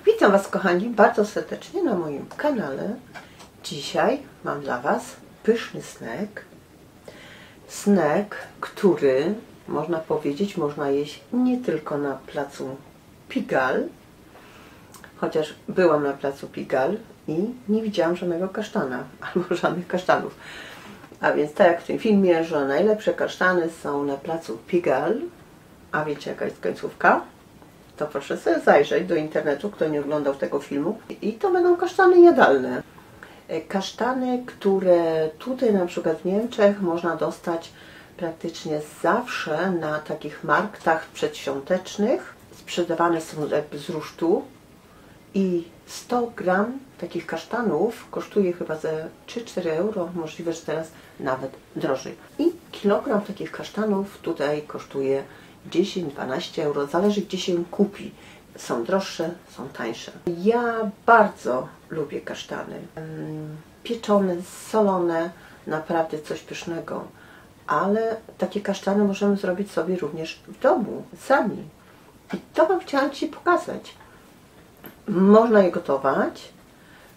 Witam Was, kochani, bardzo serdecznie na moim kanale. Dzisiaj mam dla Was pyszny snack. Snack, który, można powiedzieć, można jeść nie tylko na placu Pigalle, chociaż byłam na placu Pigalle i nie widziałam żadnego kasztana, albo żadnych kasztanów. A więc tak jak w tym filmie, że najlepsze kasztany są na placu Pigalle, a wiecie jaka jest końcówka? To proszę sobie zajrzeć do internetu, kto nie oglądał tego filmu. I to będą kasztany jadalne. Kasztany, które tutaj na przykład w Niemczech można dostać praktycznie zawsze na takich marktach przedświątecznych. Sprzedawane są jakby z rusztu i 100 gram takich kasztanów kosztuje chyba za 3-4 euro, możliwe, że teraz nawet drożej. I kilogram takich kasztanów tutaj kosztuje 10-12 euro, zależy gdzie się kupi. Są droższe, są tańsze. Ja bardzo lubię kasztany. Pieczone, solone, naprawdę coś pysznego. Ale takie kasztany możemy zrobić sobie również w domu, sami. I to Wam chciałam Ci pokazać. Można je gotować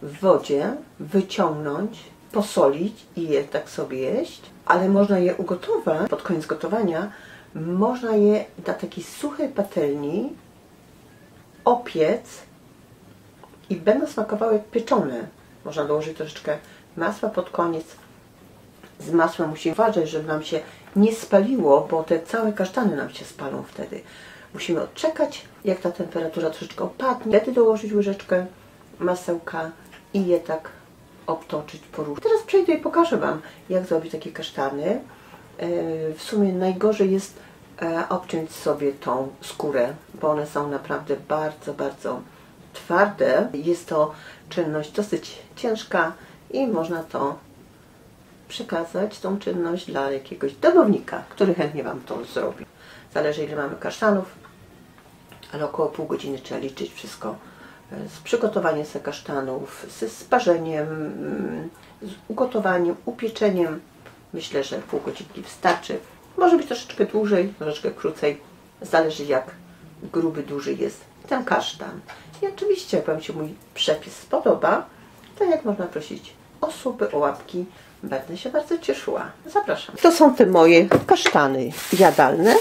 w wodzie, wyciągnąć, posolić i je tak sobie jeść. Ale można je ugotować, pod koniec gotowania można je na takiej suchej patelni opiec i będą smakowały jak pieczone. Można dołożyć troszeczkę masła pod koniec. Z masła musimy uważać, żeby nam się nie spaliło, bo te całe kasztany nam się spalą wtedy. Musimy odczekać, jak ta temperatura troszeczkę opadnie. Wtedy dołożyć łyżeczkę masełka i je tak obtoczyć po róż. Teraz przejdę i pokażę Wam, jak zrobić takie kasztany. W sumie najgorzej jest obciąć sobie tą skórę, bo one są naprawdę bardzo, bardzo twarde. Jest to czynność dosyć ciężka i można to przekazać, tą czynność, dla jakiegoś domownika, który chętnie Wam to zrobi. Zależy, ile mamy kasztanów, ale około pół godziny trzeba liczyć wszystko. Z przygotowaniem sobie kasztanów, z sparzeniem, z ugotowaniem, upieczeniem. Myślę, że pół godzinki wystarczy. Może być troszeczkę dłużej, troszeczkę krócej. Zależy, jak gruby, duży jest ten kasztan. I oczywiście, jak Wam się mój przepis spodoba, to jak można prosić o suby, o łapki, będę się bardzo cieszyła. Zapraszam. To są te moje kasztany jadalne.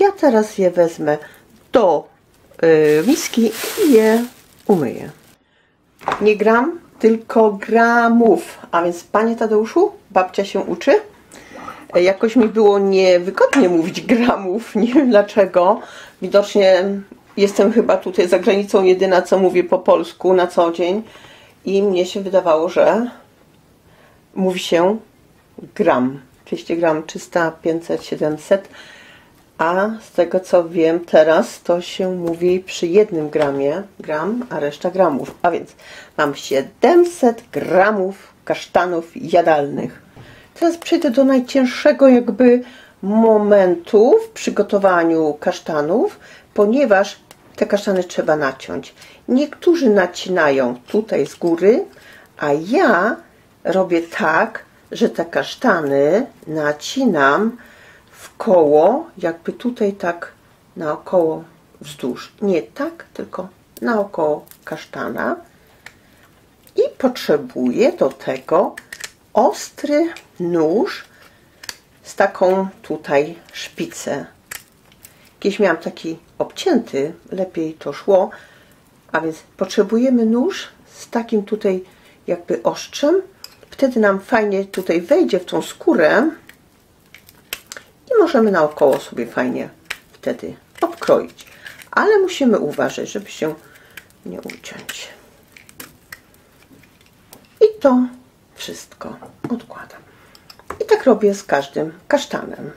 Ja teraz je wezmę do miski i je umyję. Nie gram, tylko gramów. A więc, Panie Tadeuszu, babcia się uczy. Jakoś mi było niewygodnie mówić gramów. Nie wiem dlaczego. Widocznie jestem chyba tutaj za granicą jedyna, co mówię po polsku na co dzień. I mnie się wydawało, że mówi się gram. 200 gram, 300, 500, 700. A z tego co wiem teraz, to się mówi przy 1 gramie gram, a reszta gramów. A więc mam 700 gramów kasztanów jadalnych. Teraz przejdę do najcięższego jakby momentu w przygotowaniu kasztanów, ponieważ te kasztany trzeba naciąć. Niektórzy nacinają tutaj z góry, a ja robię tak, że te kasztany nacinam w koło, jakby tutaj tak naokoło wzdłuż. Nie tak, tylko naokoło kasztana. I potrzebuję do tego ostry nóż z taką tutaj szpicę. Kiedyś miałam taki obcięty, lepiej to szło, a więc potrzebujemy nóż z takim tutaj jakby ostrzem. Wtedy nam fajnie tutaj wejdzie w tą skórę i możemy naokoło sobie fajnie wtedy obkroić. Ale musimy uważać, żeby się nie uciąć. I to wszystko odkładam. I tak robię z każdym kasztanem.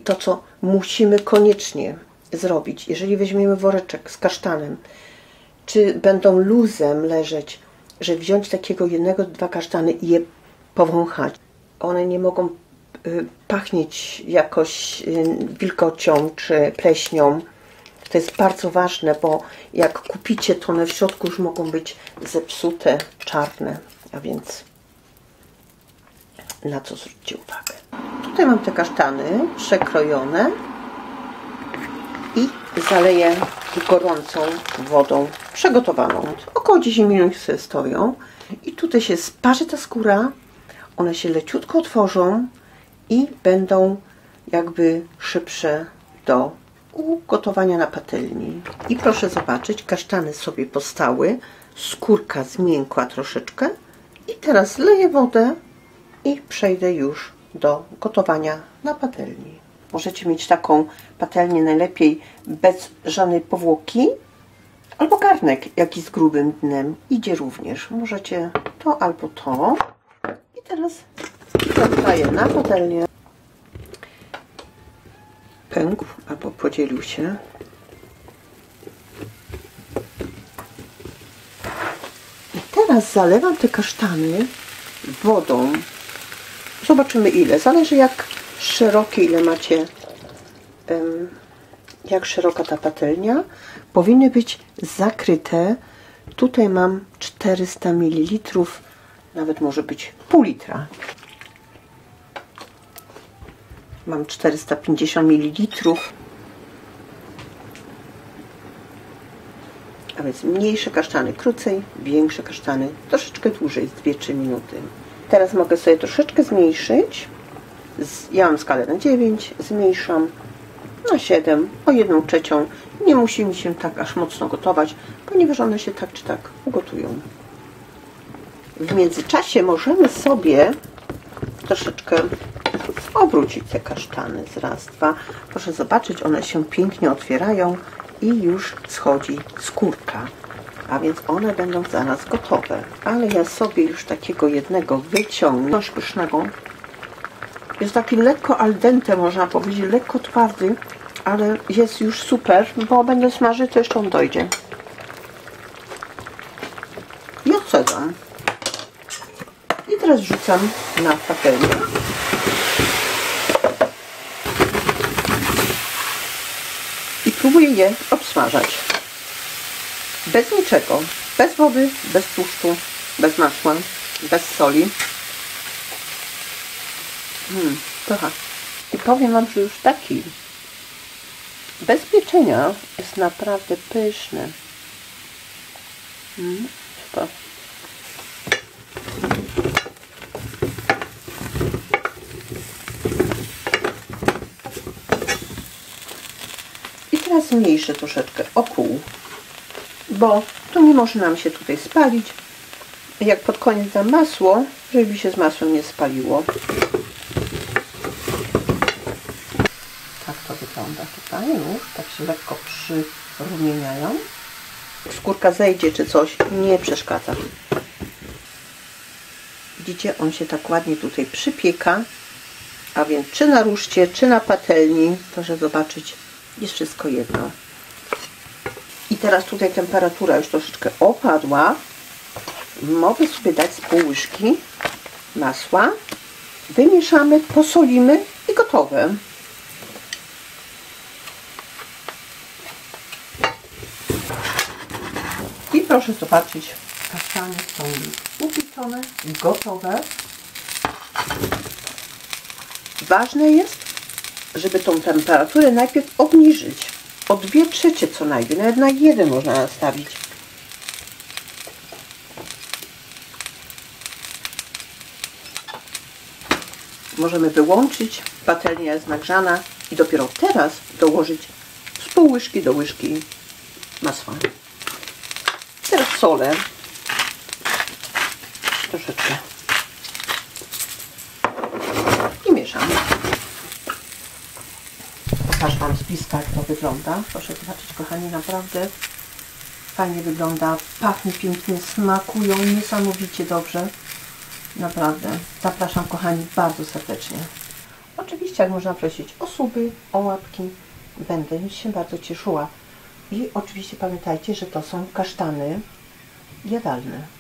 To, co musimy koniecznie zrobić, jeżeli weźmiemy woreczek z kasztanem, czy będą luzem leżeć, że wziąć takiego 1-2 kasztany i je powąchać. One nie mogą pachnieć jakoś wilgocią czy pleśnią. To jest bardzo ważne, bo jak kupicie, to one w środku już mogą być zepsute, czarne. A więc na co zwróćcie uwagę. Tutaj mam te kasztany przekrojone i zaleję gorącą wodą przygotowaną. Około 10 minut sobie stoją i tutaj się sparzy ta skóra, one się leciutko otworzą i będą jakby szybsze do ugotowania na patelni. I proszę zobaczyć, kasztany sobie postały, skórka zmiękła troszeczkę i teraz leję wodę i przejdę już do gotowania na patelni. Możecie mieć taką patelnię najlepiej bez żadnej powłoki albo garnek jakiś z grubym dnem idzie również. Możecie to albo to. I teraz daję na patelnię. Pękł albo podzielił się. I teraz zalewam te kasztany wodą. Zobaczymy ile. Zależy jak szerokie, ile macie, jak szeroka ta patelnia. Powinny być zakryte. Tutaj mam 400 ml, nawet może być pół litra. Mam 450 ml. A więc mniejsze kasztany krócej, większe kasztany troszeczkę dłużej, z 2-3 minuty. Teraz mogę sobie troszeczkę zmniejszyć. Ja mam skalę na 9, zmniejszam na 7, o 1/3. Nie musi mi się tak aż mocno gotować, ponieważ one się tak czy tak ugotują. W międzyczasie możemy sobie troszeczkę obrócić te kasztany z raz, dwa. Proszę zobaczyć, one się pięknie otwierają i już schodzi skórka. A więc one będą zaraz gotowe. Ale ja sobie już takiego jednego wyciągnę, dość pysznego. Jest taki lekko al dente, można powiedzieć, lekko twardy, ale jest już super, bo będę smażyć, to jeszcze on dojdzie. I odsadzam. I teraz wrzucam na patelnię. I próbuję je obsmażać. Bez niczego. Bez wody, bez tłuszczu, bez masła, bez soli. Pycha. I powiem wam, że już taki bez pieczenia jest naprawdę pyszny. Super. I teraz zmniejszę troszeczkę o pół, bo to nie może nam się tutaj spalić. Jak pod koniec dam masło, żeby się z masłem nie spaliło. Tak to wygląda tutaj już, tak się lekko przyrumieniają. Skórka zejdzie czy coś, nie przeszkadza. Widzicie, on się tak ładnie tutaj przypieka, a więc czy na ruszcie, czy na patelni, proszę zobaczyć, jest wszystko jedno. I teraz tutaj temperatura już troszeczkę opadła. Mogę sobie dać z pół łyżki masła. Wymieszamy, posolimy i gotowe. I proszę zobaczyć, kasztany są upieczone, gotowe. Ważne jest, żeby tą temperaturę najpierw obniżyć. O 2/3 co najmniej, nawet na 1 można nastawić. Możemy wyłączyć, patelnia jest nagrzana i dopiero teraz dołożyć z pół łyżki do łyżki masła. Teraz solę. Troszeczkę. I mieszam. Pokażę wam z bliska, jak to wygląda. Proszę zobaczyć, kochani, naprawdę fajnie wygląda. Pachnie pięknie, smakują niesamowicie dobrze. Naprawdę. Zapraszam, kochani, bardzo serdecznie. Oczywiście, jak można prosić o suby, o łapki, będę się bardzo cieszyła. I oczywiście pamiętajcie, że to są kasztany jadalne.